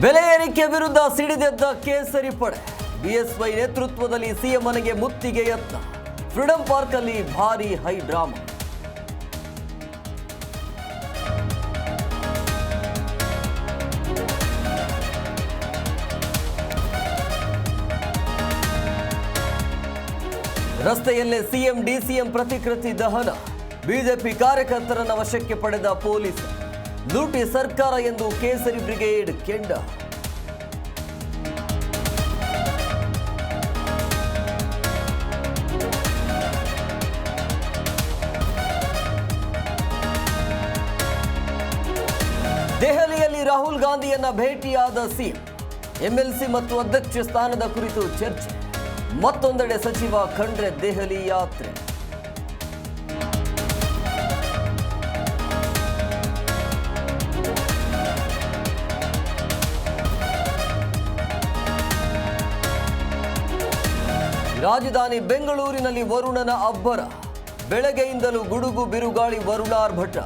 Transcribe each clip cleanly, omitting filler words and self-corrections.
ಬೆಲೆ ಏರಿಕೆ ವಿರುದ್ಧ ಸಿಡಿದೆದ್ದ ಕೇಸರಿ ಪಡೆ. ಬಿಎಸ್ವೈ ನೇತೃತ್ವದಲ್ಲಿ ಸಿಎಂ ಮನೆಗೆ ಮುತ್ತಿಗೆ ಯತ್ನ. ಫ್ರೀಡಂ ಪಾರ್ಕ್ ಅಲ್ಲಿ ಭಾರಿ ಹೈ ಡ್ರಾಮಾ. ರಸ್ತೆಯಲ್ಲೇ ಸಿಎಂ ಡಿಸಿಎಂ ಪ್ರತಿಕೃತಿ ದಹನ. ಬಿಜೆಪಿ ಕಾರ್ಯಕರ್ತರನ್ನ ವಶಕ್ಕೆ ಪಡೆದ ಪೊಲೀಸ್. ಲೂಟಿ ಸರ್ಕಾರ ಎಂದು ಕೇಸರಿ ಬ್ರಿಗೇಡ್ ಕೆಂಡ. ದೆಹಲಿಯಲ್ಲಿ ರಾಹುಲ್ ಗಾಂಧಿಯನ್ನ ಭೇಟಿಯಾದ ಸಿಎಂ. ಎಂಎಲ್ಸಿ ಮತ್ತು ಅಧ್ಯಕ್ಷ ಸ್ಥಾನದ ಕುರಿತು ಚರ್ಚೆ. ಮತ್ತೊಂದೆಡೆ ಸಚಿವ ಖಂಡ್ರೆ ದೆಹಲಿ ಯಾತ್ರೆ. ರಾಜಧಾನಿ ಬೆಂಗಳೂರಿನಲ್ಲಿ ವರುಣನ ಅಬ್ಬರ. ಬೆಳಗ್ಗೆಯಿಂದಲೂ ಗುಡುಗು ಬಿರುಗಾಳಿ ವರುಣಾರ್ಭಟ.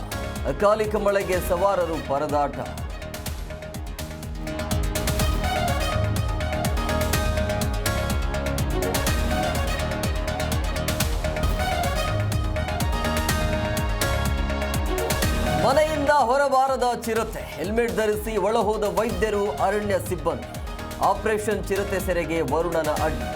ಅಕಾಲಿಕ ಮಳೆಗೆ ಸವಾರರು ಪರದಾಟ. ಮನೆಯಿಂದ ಹೊರಬಾರದ ಚಿರತೆ. ಹೆಲ್ಮೆಟ್ ಧರಿಸಿ ಒಳಹೋದ ವೈದ್ಯರು, ಅರಣ್ಯ ಸಿಬ್ಬಂದಿ. ಆಪರೇಷನ್ ಚಿರತೆ ಸೆರೆಗೆ ವರುಣನ ಅಡ್ಡಿ.